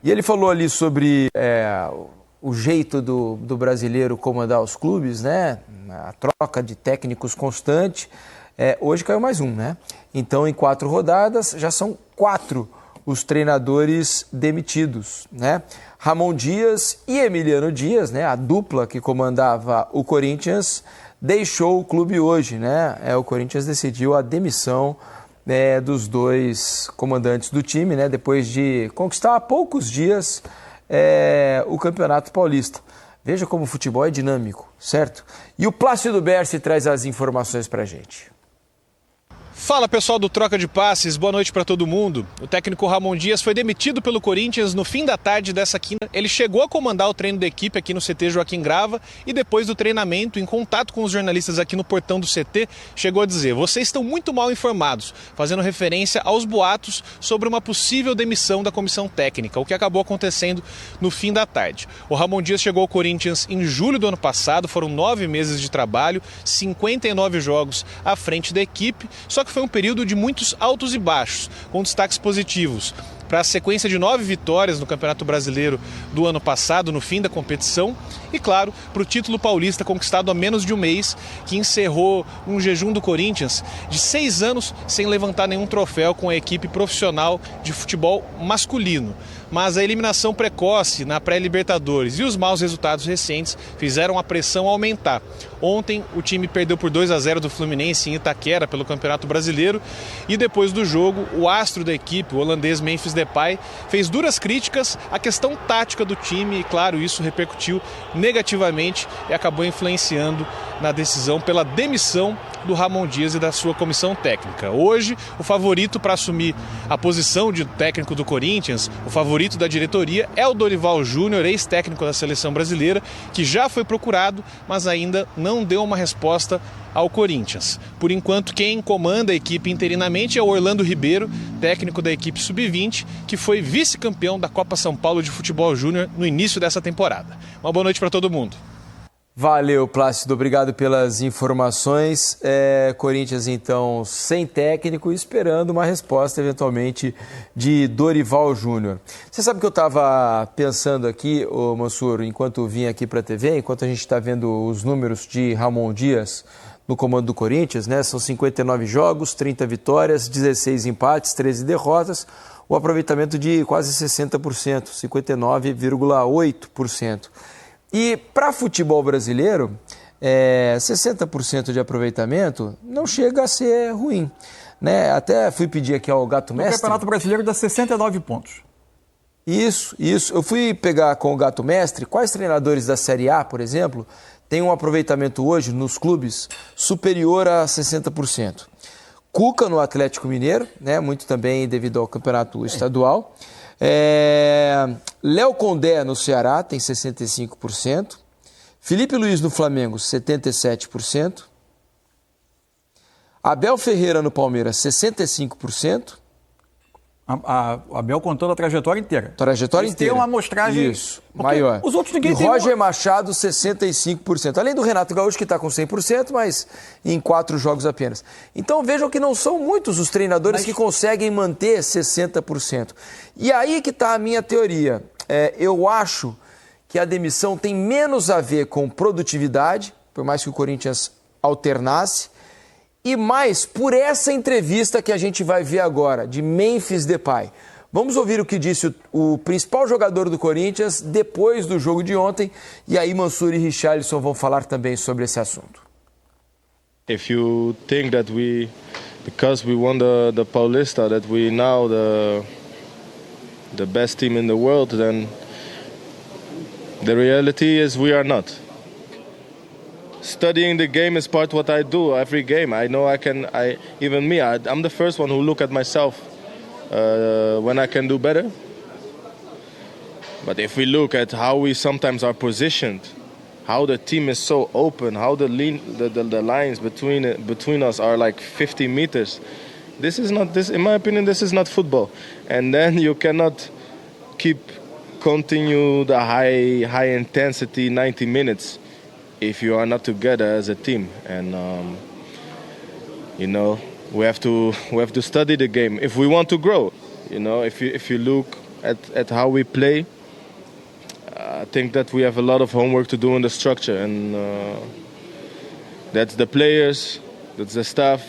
E ele falou ali sobre o jeito do brasileiro comandar os clubes, né? A troca de técnicos constante. Hoje caiu mais um, né? Então, em 4 rodadas, já são 4 os treinadores demitidos, né? Ramon Dias e Emiliano Dias, né? A dupla que comandava o Corinthians, deixou o clube hoje, né? O Corinthians decidiu a demissão dos 2 comandantes do time, né? Depois de conquistar há poucos dias o Campeonato Paulista. Veja como o futebol é dinâmico, certo? E o Plácido Berci traz as informações pra gente. Fala pessoal do Troca de Passes, boa noite para todo mundo. O técnico Ramon Dias foi demitido pelo Corinthians no fim da tarde dessa quinta. Ele chegou a comandar o treino da equipe aqui no CT Joaquim Grava e depois do treinamento, em contato com os jornalistas aqui no portão do CT, chegou a dizer: vocês estão muito mal informados, fazendo referência aos boatos sobre uma possível demissão da comissão técnica, o que acabou acontecendo no fim da tarde. O Ramon Dias chegou ao Corinthians em julho do ano passado, foram 9 meses de trabalho, 59 jogos à frente da equipe, só que foi um período de muitos altos e baixos, com destaques positivos para a sequência de 9 vitórias no Campeonato Brasileiro do ano passado, no fim da competição, e claro, para o título paulista conquistado há menos de um mês, que encerrou um jejum do Corinthians de 6 anos sem levantar nenhum troféu com a equipe profissional de futebol masculino. Mas a eliminação precoce na pré-Libertadores e os maus resultados recentes fizeram a pressão aumentar. Ontem o time perdeu por 2-0 do Fluminense em Itaquera pelo Campeonato Brasileiro e depois do jogo o astro da equipe, o holandês Memphis Depay, fez duras críticas à questão tática do time e claro, isso repercutiu negativamente e acabou influenciando na decisão pela demissão do Ramon Dias e da sua comissão técnica. Hoje, o favorito para assumir a posição de técnico do Corinthians, o favorito da diretoria, é o Dorival Júnior, ex-técnico da seleção brasileira, que já foi procurado, mas ainda não deu uma resposta ao Corinthians. Por enquanto, quem comanda a equipe interinamente é o Orlando Ribeiro, técnico da equipe Sub-20, que foi vice-campeão da Copa São Paulo de Futebol Júnior no início dessa temporada. Uma boa noite para todo mundo. Valeu, Plácido, obrigado pelas informações. Corinthians, então, sem técnico, esperando uma resposta, eventualmente, de Dorival Júnior. Você sabe que eu estava pensando aqui, ô Mansur, enquanto vim aqui para a TV, enquanto a gente está vendo os números de Ramon Dias no comando do Corinthians, né? São 59 jogos, 30 vitórias, 16 empates, 13 derrotas, o aproveitamento de quase 60%, 59,8%. E para futebol brasileiro, 60% de aproveitamento não chega a ser ruim, né? Até fui pedir aqui ao Gato Mestre. O Campeonato Brasileiro dá 69 pontos. Isso. Eu fui pegar com o Gato Mestre quais treinadores da Série A, por exemplo, têm um aproveitamento hoje nos clubes superior a 60%. Cuca no Atlético Mineiro, né? Muito também devido ao campeonato estadual. Léo Condé no Ceará tem 65%, Felipe Luiz no Flamengo 77%, Abel Ferreira no Palmeiras 65%. Abel contou a trajetória inteira. Trajetória inteira. Tem uma amostragem. Isso, maior. Os outros ninguém e Roger Machado 65%. Além do Renato Gaúcho que está com 100%, mas em 4 jogos apenas. Então vejam que não são muitos os treinadores que conseguem manter 60%. E aí que está a minha teoria. Eu acho que a demissão tem menos a ver com produtividade, por mais que o Corinthians alternasse, e mais por essa entrevista que a gente vai ver agora, de Memphis Depay. Vamos ouvir o que disse o principal jogador do Corinthians depois do jogo de ontem, e aí Mansur e Richarlison vão falar também sobre esse assunto. If you think that because we won the Paulista, that we now the best team in the world, then the reality is we are not. Studying the game is part of what I do every game. I know I'm the first one who look at myself when I can do better. But if we look at how we sometimes are positioned, how the team is so open, how the lines between us are like 50 meters, in my opinion, this is not football. And then you cannot continue the high intensity 90 minutes if you are not together as a team. And we have to study the game if we want to grow. If you look at how we play. I think that we have a lot of homework to do in the structure, and that's the players, that's the staff,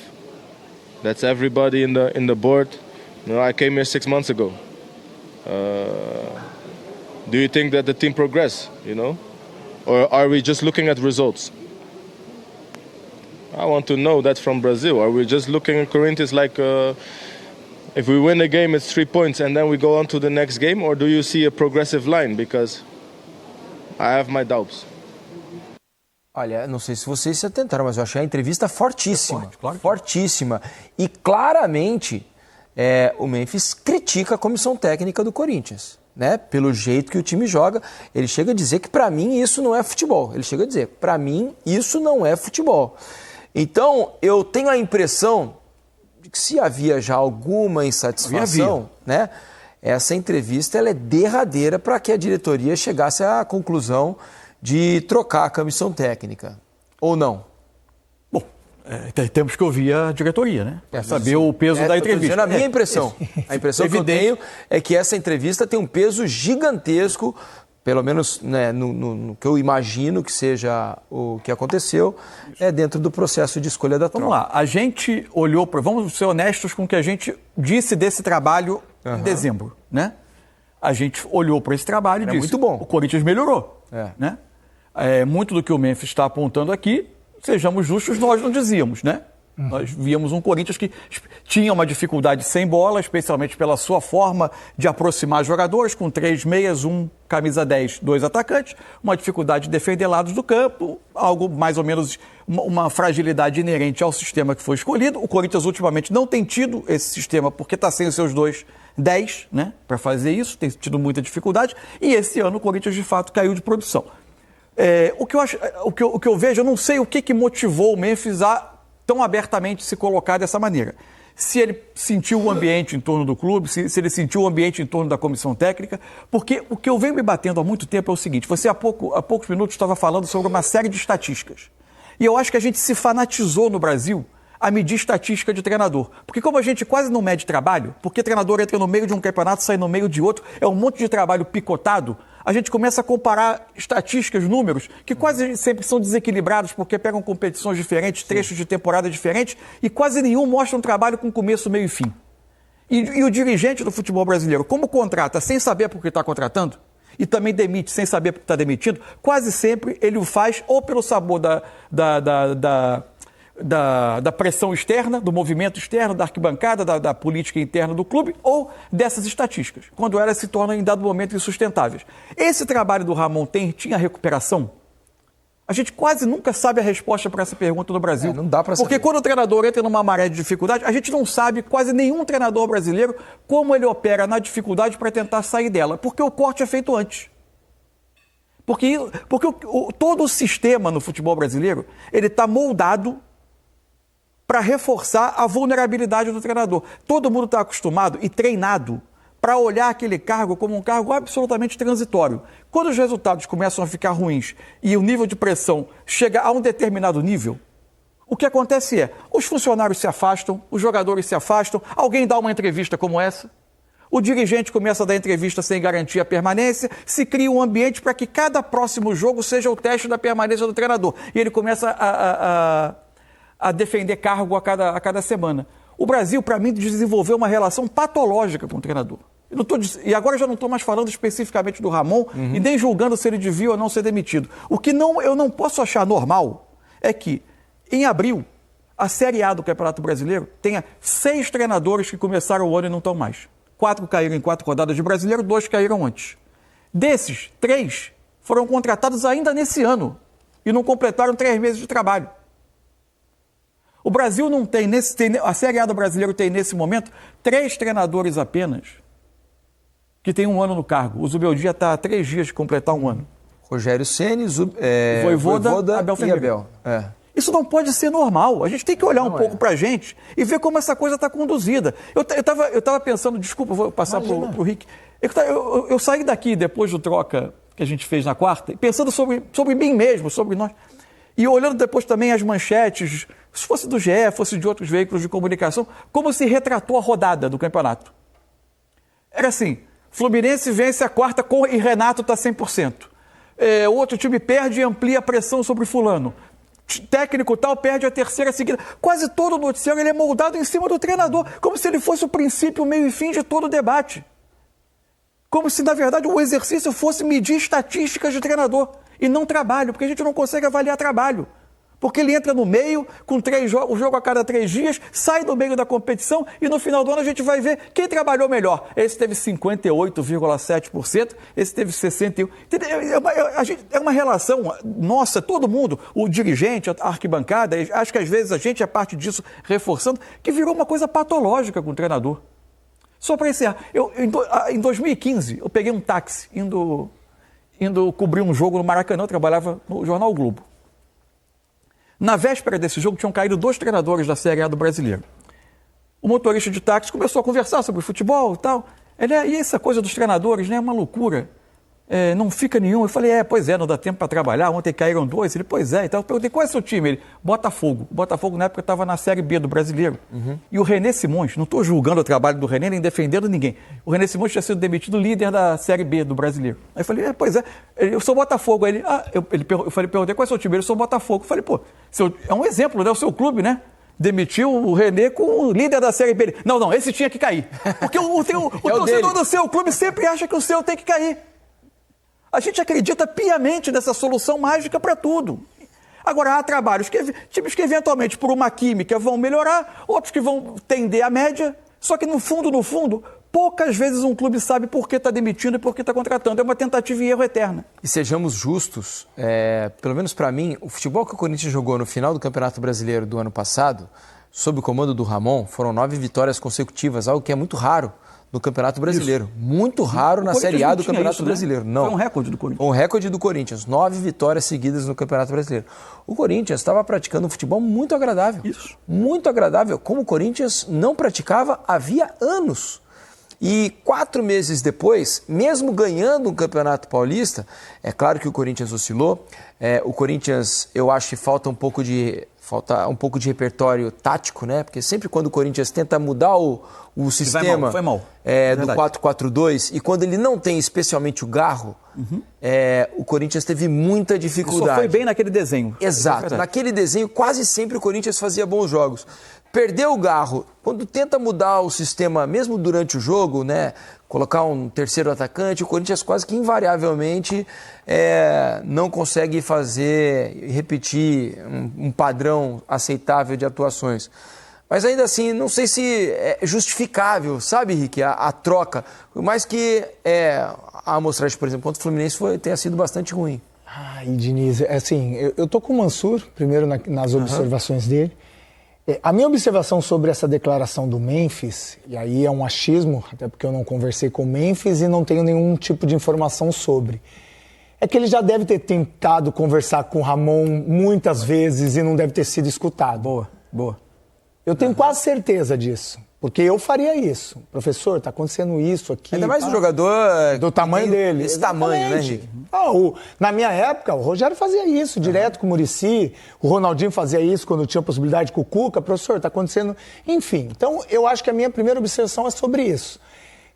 that's everybody in the board. I came here 6 months ago. Do you think that the team progressed, or are we just looking at results? I want to know that from Brazil. Are we just looking at Corinthians like if we win a game it's 3 points and then we go on to the next game, or do you see a progressive line? Because I have my doubts. Olha, não sei se vocês se atentaram, mas eu achei a entrevista fortíssima. Forte, claro. Fortíssima. E claramente o Memphis critica a comissão técnica do Corinthians, né? Pelo jeito que o time joga. Ele chega a dizer que para mim isso não é futebol. Ele chega a dizer, para mim isso não é futebol. Então eu tenho a impressão de que se havia já alguma insatisfação, né? Essa entrevista ela é derradeira para que a diretoria chegasse à conclusão de trocar a comissão técnica. Ou não? Bom, temos que ouvir a diretoria, né? Para saber o peso da entrevista. A minha impressão. A impressão que eu tenho é que essa entrevista tem um peso gigantesco, pelo menos, né, no que eu imagino que seja o que aconteceu, dentro do processo de escolha da troca. Vamos lá, a gente olhou, vamos ser honestos com o que a gente disse desse trabalho em dezembro, né? A gente olhou para esse trabalho e disse, muito bom. O Corinthians melhorou, né? Muito do que o Memphis está apontando aqui, sejamos justos, nós não dizíamos, né? Nós víamos um Corinthians que tinha uma dificuldade sem bola, especialmente pela sua forma de aproximar jogadores, com 3 meias, 1 camisa 10, 2 atacantes, uma dificuldade de defender lados do campo, algo mais ou menos, uma fragilidade inerente ao sistema que foi escolhido. O Corinthians ultimamente não tem tido esse sistema porque está sem os seus 2 10, né, para fazer isso, tem tido muita dificuldade, e esse ano o Corinthians de fato caiu de produção. O que eu vejo, eu não sei o que motivou o Memphis a tão abertamente se colocar dessa maneira. Se ele sentiu o ambiente em torno do clube, se ele sentiu o ambiente em torno da comissão técnica, porque o que eu venho me batendo há muito tempo é o seguinte, você há poucos minutos estava falando sobre uma série de estatísticas. E eu acho que a gente se fanatizou no Brasil a medir estatística de treinador. Porque como a gente quase não mede trabalho, porque treinador entra no meio de um campeonato, sai no meio de outro, é um monte de trabalho picotado, a gente começa a comparar estatísticas, números, que quase sempre são desequilibrados, porque pegam competições diferentes, trechos de temporada diferentes, e quase nenhum mostra um trabalho com começo, meio e fim. E o dirigente do futebol brasileiro, como contrata sem saber por que está contratando, e também demite sem saber por que está demitindo, quase sempre ele o faz ou pelo sabor da pressão externa, do movimento externo, da arquibancada, da política interna do clube, ou dessas estatísticas, quando elas se tornam em dado momento insustentáveis. Esse trabalho do Ramon tinha recuperação? A gente quase nunca sabe a resposta para essa pergunta no Brasil. Não dá para saber. Porque quando o treinador entra numa maré de dificuldade, a gente não sabe, quase nenhum treinador brasileiro, como ele opera na dificuldade para tentar sair dela, porque o corte é feito antes. Porque todo o sistema no futebol brasileiro, ele está moldado para reforçar a vulnerabilidade do treinador. Todo mundo está acostumado e treinado para olhar aquele cargo como um cargo absolutamente transitório. Quando os resultados começam a ficar ruins e o nível de pressão chega a um determinado nível, o que acontece é, os funcionários se afastam, os jogadores se afastam, alguém dá uma entrevista como essa, o dirigente começa a dar entrevista sem garantir a permanência, se cria um ambiente para que cada próximo jogo seja o teste da permanência do treinador. E ele começa a defender cargo a cada semana. O Brasil, para mim, desenvolveu uma relação patológica com o treinador. E agora eu já não estou mais falando especificamente do Ramon e nem julgando se ele devia ou não ser demitido. O que eu não posso achar normal é que, em abril, a Série A do Campeonato Brasileiro tenha 6 treinadores que começaram o ano e não estão mais. 4 caíram em 4 rodadas de Brasileiro, 2 caíram antes. Desses, 3 foram contratados ainda nesse ano e não completaram 3 meses de trabalho. O Brasil não tem, a Série A do Brasileiro tem nesse momento 3 treinadores apenas que tem 1 ano no cargo. O Zubeldia está há 3 dias de completar 1 ano. Rogério Ceni, Voivoda, Abel Ferreira. Isso não pode ser normal. A gente tem que olhar um pouco para a gente e ver como essa coisa está conduzida. Eu estava pensando, desculpa, vou passar para o Rick. Eu saí daqui depois do troca que a gente fez na quarta, pensando sobre mim mesmo, sobre nós. E olhando depois também as manchetes, se fosse do GE, fosse de outros veículos de comunicação, como se retratou a rodada do campeonato. Era assim, Fluminense vence a quarta e Renato está 100%. O outro time perde e amplia a pressão sobre fulano. Técnico tal perde a terceira seguida. Quase todo o noticiário ele é moldado em cima do treinador, como se ele fosse o princípio, meio e fim de todo o debate. Como se, na verdade, o exercício fosse medir estatísticas de treinador e não trabalho, porque a gente não consegue avaliar trabalho. Porque ele entra no meio, com o jogo a cada 3 dias, sai do meio da competição e no final do ano a gente vai ver quem trabalhou melhor. Esse teve 58,7%, esse teve 61%. É uma relação nossa, todo mundo, o dirigente, a arquibancada, acho que às vezes a gente é parte disso reforçando, que virou uma coisa patológica com o treinador. Só para encerrar, em 2015 eu peguei um táxi indo cobrir um jogo no Maracanã, eu trabalhava no Jornal o Globo. Na véspera desse jogo, tinham caído 2 treinadores da Série A do Brasileiro. O motorista de táxi começou a conversar sobre futebol e tal. E essa coisa dos treinadores, né? É uma loucura. Não fica nenhum. Eu falei, pois é, não dá tempo para trabalhar. Ontem caíram 2. Ele, pois é. Então, eu perguntei, qual é o seu time? Ele, Botafogo. O Botafogo, na época, estava na Série B do Brasileiro. Uhum. E o René Simões, não estou julgando o trabalho do René, nem defendendo ninguém. O René Simões tinha sido demitido líder da Série B do Brasileiro. Aí eu falei, pois é, eu sou Botafogo. Aí ele, perguntei, qual é o seu time? Ele, eu sou Botafogo. Eu falei, é um exemplo, né? O seu clube, né? Demitiu o René com o líder da Série B. Não, esse tinha que cair. Porque o torcedor do seu clube sempre acha que o seu tem que cair. A gente acredita piamente nessa solução mágica para tudo. Agora, há trabalhos, times que eventualmente, por uma química, vão melhorar, outros que vão tender à média, só que no fundo, poucas vezes um clube sabe por que está demitindo e por que está contratando. É uma tentativa e erro eterna. E sejamos justos, pelo menos para mim, o futebol que o Corinthians jogou no final do Campeonato Brasileiro do ano passado, sob o comando do Ramon, foram 9 vitórias consecutivas, algo que é muito raro no Campeonato Brasileiro. Isso. Muito raro na Série A do Campeonato Brasileiro. Não. Foi um recorde do Corinthians. Um recorde do Corinthians. 9 vitórias seguidas no Campeonato Brasileiro. O Corinthians estava praticando um futebol muito agradável. Isso. Muito agradável, como o Corinthians não praticava havia anos. E 4 meses depois, mesmo ganhando o Campeonato Paulista, é claro que o Corinthians oscilou. O Corinthians, eu acho que falta um pouco de repertório tático, né? Porque sempre quando o Corinthians tenta mudar o sistema foi mal. Do 4-4-2, e quando ele não tem especialmente o Garro, o Corinthians teve muita dificuldade. Só foi bem naquele desenho. Exato. Naquele desenho, quase sempre o Corinthians fazia bons jogos. Perdeu o Garro. Quando tenta mudar o sistema, mesmo durante o jogo, né? Colocar um terceiro atacante, o Corinthians quase que invariavelmente não consegue repetir um padrão aceitável de atuações. Mas ainda assim, não sei se é justificável, sabe, Rick, a troca. Por mais que a amostragem, por exemplo, contra o Fluminense tenha sido bastante ruim. Ai, Diniz, assim, eu tô com o Mansur, primeiro nas observações dele. A minha observação sobre essa declaração do Memphis, e aí é um achismo, até porque eu não conversei com o Memphis e não tenho nenhum tipo de informação sobre, é que ele já deve ter tentado conversar com o Ramon muitas vezes e não deve ter sido escutado. Boa. Eu tenho quase certeza disso, porque eu faria isso. Professor, está acontecendo isso aqui. Ainda mais um jogador do tamanho dele. Esse tamanho, né, Rick? Na minha época, o Rogério fazia isso direto com o Muricy, o Ronaldinho fazia isso quando tinha possibilidade com o Cuca. Professor, está acontecendo... Enfim, então eu acho que a minha primeira observação é sobre isso.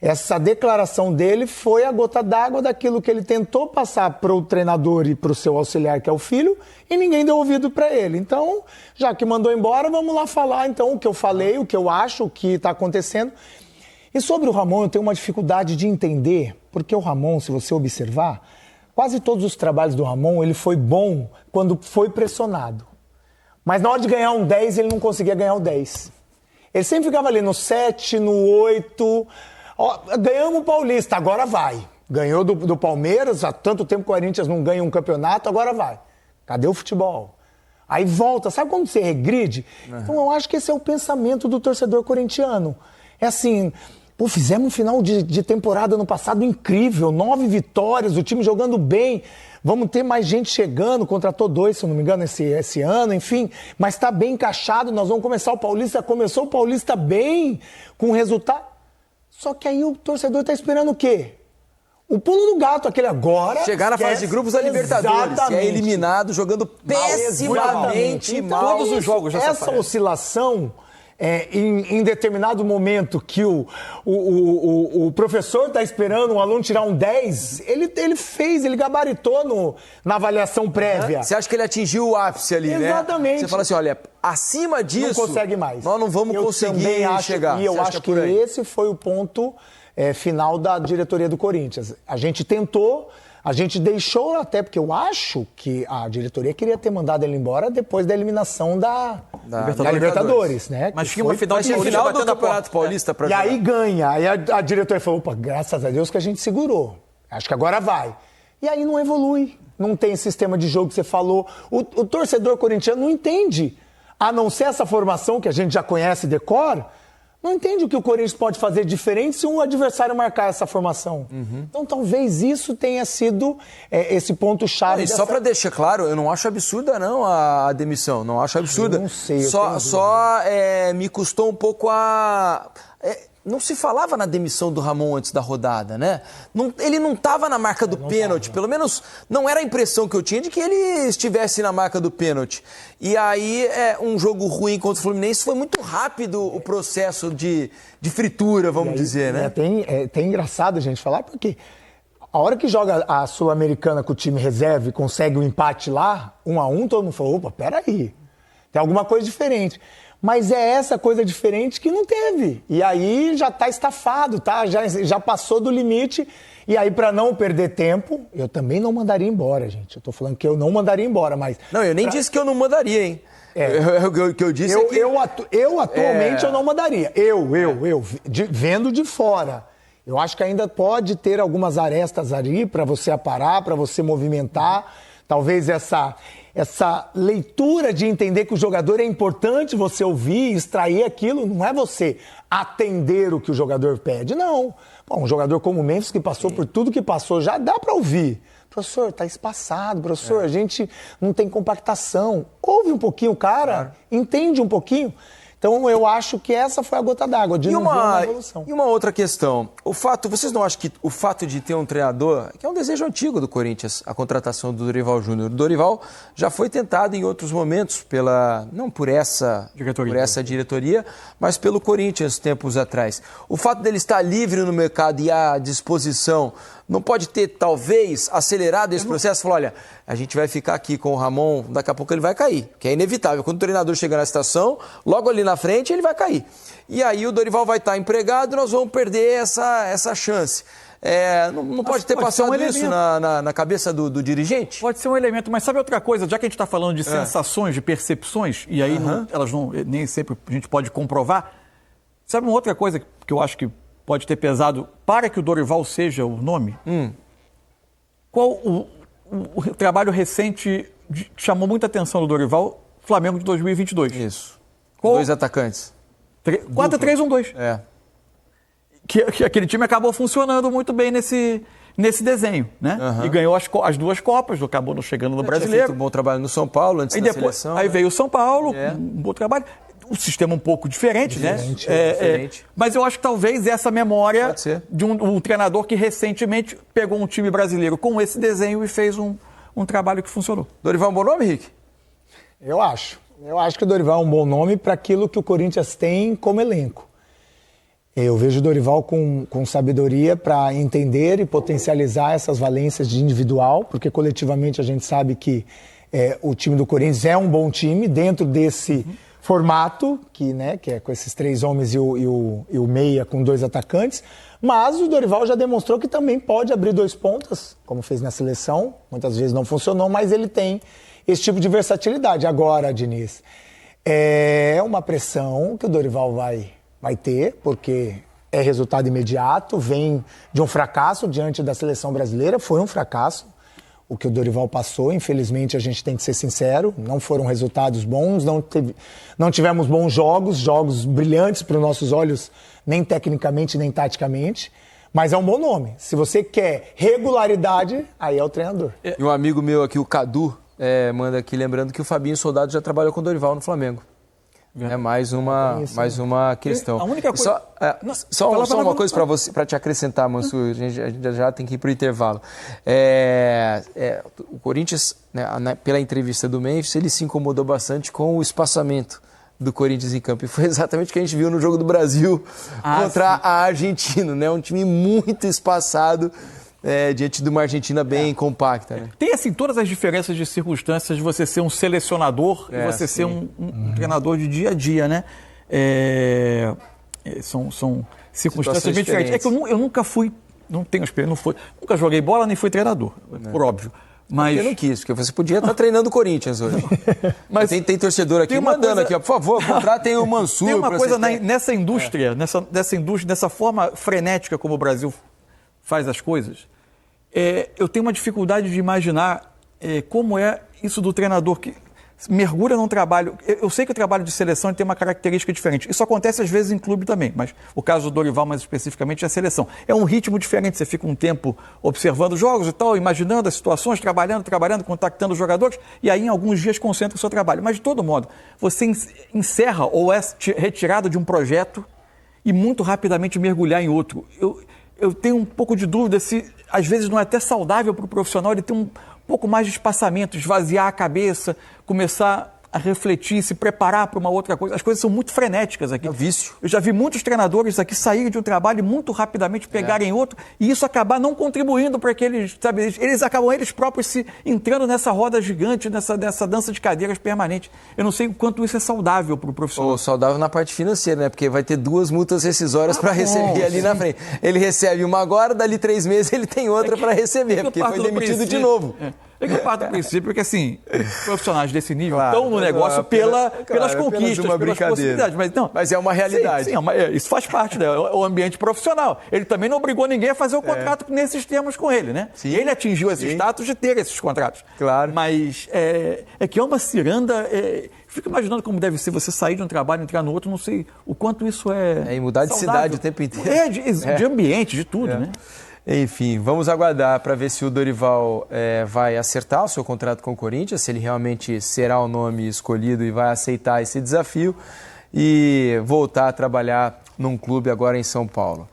Essa declaração dele foi a gota d'água daquilo que ele tentou passar para o treinador e para o seu auxiliar, que é o filho, e ninguém deu ouvido para ele. Então, já que mandou embora, vamos lá falar então o que eu falei, o que eu acho, o que está acontecendo. E sobre o Ramon, eu tenho uma dificuldade de entender, porque o Ramon, se você observar, quase todos os trabalhos do Ramon, ele foi bom quando foi pressionado. Mas na hora de ganhar um 10, ele não conseguia ganhar o 10. Ele sempre ficava ali no 7, no 8... ganhamos o Paulista, agora vai. Ganhou do Palmeiras, há tanto tempo que o Corinthians não ganha um campeonato, agora vai. Cadê o futebol? Aí volta, sabe quando você regride? Então eu acho que esse é o pensamento do torcedor corintiano. É assim, fizemos um final de temporada no passado incrível, 9 vitórias, o time jogando bem, vamos ter mais gente chegando, contratou 2, se eu não me engano, esse ano, enfim, mas está bem encaixado, nós vamos começar o Paulista, começou o Paulista bem, com resultado. Só que aí o torcedor está esperando o quê? O pulo do gato, aquele agora... Chegar na fase de grupos da Libertadores, que é eliminado jogando pessimamente mal. Todos os jogos já essa oscilação, em determinado momento que o professor está esperando um aluno tirar um 10, ele gabaritou na avaliação prévia. Você acha que ele atingiu o ápice ali, né? Exatamente. Você fala assim, olha, acima disso... Não consegue mais. Nós não vamos conseguir chegar. E eu acho que esse foi o ponto final da diretoria do Corinthians. A gente tentou... A gente deixou até, porque eu acho que a diretoria queria ter mandado ele embora depois da eliminação da Libertadores, né? Mas tinha uma final do Campeonato Paulista para jogar. E aí ganha. Aí a diretoria falou, opa, graças a Deus que a gente segurou. Acho que agora vai. E aí não evolui. Não tem sistema de jogo que você falou. O torcedor corintiano não entende. A não ser essa formação que a gente já conhece de cor, não entende o que o Corinthians pode fazer diferente se um adversário marcar essa formação. Então, talvez isso tenha sido esse ponto-chave. Só para deixar claro, eu não acho absurda, não, a demissão. Não acho absurda. Eu não sei. Só me custou um pouco a... não se falava na demissão do Ramon antes da rodada, né? Ele não estava na marca do pênalti. Pelo menos não era a impressão que eu tinha de que ele estivesse na marca do pênalti. E aí, um jogo ruim contra o Fluminense, foi muito rápido o processo de fritura, vamos dizer, né? É até engraçado a gente falar, porque a hora que joga a Sul-Americana com o time reserva e consegue um empate lá, 1-1, todo mundo falou, opa, peraí, tem alguma coisa diferente. Mas é essa coisa diferente que não teve. E aí já está estafado, tá? Já passou do limite. E aí, para não perder tempo, eu também não mandaria embora, gente. Eu tô falando que eu não mandaria embora, mas... Não, eu nem disse que eu não mandaria, hein? O que eu disse é que... Eu atualmente eu não mandaria. Vendo de fora. Eu acho que ainda pode ter algumas arestas ali para você aparar, para você movimentar. Talvez essa leitura de entender que o jogador é importante você ouvir, extrair aquilo, não é você atender o que o jogador pede, não. Bom, um jogador como o Memphis, que passou por tudo que passou, já dá para ouvir. Professor, tá espaçado, professor, a gente não tem compactação. Ouve um pouquinho o cara, entende um pouquinho. Então, eu acho que essa foi a gota d'água, de não ver uma evolução. E uma outra questão. Vocês não acham que o fato de ter um treinador, que é um desejo antigo do Corinthians, a contratação do Dorival Júnior. O Dorival já foi tentado em outros momentos, não por essa diretoria, mas pelo Corinthians tempos atrás. O fato dele estar livre no mercado e à disposição, não pode ter, talvez, acelerado esse processo? Falar, olha, a gente vai ficar aqui com o Ramon, daqui a pouco ele vai cair, que é inevitável. Quando o treinador chegar na estação, logo ali na frente ele vai cair. E aí o Dorival vai estar empregado e nós vamos perder essa chance. Não pode ter passado isso na cabeça do dirigente? Pode ser um elemento, mas sabe outra coisa? Já que a gente está falando de sensações, de percepções, e aí nem sempre a gente pode comprovar, sabe uma outra coisa que eu acho que pode ter pesado para que o Dorival seja o nome? Qual o trabalho recente que chamou muita atenção do Dorival? Flamengo de 2022. Isso. 2 atacantes. 4-3-1-2. Que aquele time acabou funcionando muito bem nesse desenho, né? E ganhou as 2 Copas, acabou não chegando no Brasileiro. Tinha feito um bom trabalho no São Paulo, antes da seleção. Aí veio o São Paulo, um bom trabalho. Um sistema um pouco diferente, né? Diferente. Mas eu acho que talvez essa memória de um treinador que recentemente pegou um time brasileiro com esse desenho e fez um trabalho que funcionou. Dorival é um bom nome, Rick? Eu acho. Eu acho que o Dorival é um bom nome para aquilo que o Corinthians tem como elenco. Eu vejo o Dorival com sabedoria para entender e potencializar essas valências de individual, porque coletivamente a gente sabe que o time do Corinthians é um bom time dentro desse formato, que é com esses 3 homens e o meia com 2 atacantes, mas o Dorival já demonstrou que também pode abrir 2 pontas, como fez na seleção, muitas vezes não funcionou, mas ele tem esse tipo de versatilidade. Agora, Diniz, é uma pressão que o Dorival vai ter, porque é resultado imediato, vem de um fracasso diante da seleção brasileira, foi um fracasso o que o Dorival passou, infelizmente a gente tem que ser sincero, não foram resultados bons, não tivemos bons jogos brilhantes para os nossos olhos, nem tecnicamente, nem taticamente, mas é um bom nome. Se você quer regularidade, aí é o treinador. E um amigo meu aqui, o Cadu, manda aqui lembrando que o Fabinho Soldado já trabalhou com o Dorival no Flamengo. É mais uma questão. A única coisa... Só uma coisa para você, para te acrescentar, Mansur, a gente já tem que ir para o intervalo. O Corinthians, pela entrevista do Memphis, ele se incomodou bastante com o espaçamento do Corinthians em campo. E foi exatamente o que a gente viu no jogo do Brasil contra a Argentina, né? Um time muito espaçado diante de uma Argentina bem compacta, né? Tem, assim, todas as diferenças de circunstâncias de você ser um selecionador e você ser um treinador de dia a dia, né? São circunstâncias bem diferentes. É que eu nunca fui, não tenho experiência, nunca joguei bola nem fui treinador, por óbvio. Mas eu não quis, porque você podia estar treinando o Corinthians hoje. Mas tem torcedor aqui mandando aqui, ó, por favor, contratem o Mansur. Tem uma coisa nessa indústria, nessa forma frenética como o Brasil faz as coisas, eu tenho uma dificuldade de imaginar como é isso do treinador que mergulha num trabalho. Eu sei que o trabalho de seleção tem uma característica diferente. Isso acontece às vezes em clube também, mas o caso do Dorival, mais especificamente, é a seleção. É um ritmo diferente, você fica um tempo observando jogos e tal, imaginando as situações, trabalhando, contactando os jogadores, e aí em alguns dias concentra o seu trabalho. Mas de todo modo, você encerra ou é retirado de um projeto e muito rapidamente mergulhar em outro. Eu tenho um pouco de dúvida se, às vezes, não é até saudável para o profissional ele ter um pouco mais de espaçamento, esvaziar a cabeça, começar a refletir, se preparar para uma outra coisa. As coisas são muito frenéticas aqui. É vício. Eu já vi muitos treinadores aqui saírem de um trabalho e muito rapidamente pegarem outro e isso acabar não contribuindo para que eles, sabe, eles acabam eles próprios se entrando nessa roda gigante, nessa dança de cadeiras permanente. Eu não sei o quanto isso é saudável para o profissional. Ou saudável na parte financeira, né? Porque vai ter 2 multas rescisórias para receber ali na frente. Ele recebe uma agora, dali 3 meses ele tem outra para receber, porque foi demitido de novo. É que eu parto do princípio que, assim, profissionais desse nível estão no negócio pelas conquistas, pelas possibilidades. Mas é uma realidade. Sim, isso faz parte do ambiente profissional. Ele também não obrigou ninguém a fazer o contrato nesses termos com ele, né? Sim, ele atingiu esse status de ter esses contratos. Claro. Mas é que é uma ciranda... Fico imaginando como deve ser você sair de um trabalho, entrar no outro, não sei o quanto isso e mudar de cidade o tempo inteiro. De ambiente, de tudo, né? Enfim, vamos aguardar para ver se o Dorival vai acertar o seu contrato com o Corinthians, se ele realmente será o nome escolhido e vai aceitar esse desafio e voltar a trabalhar num clube agora em São Paulo.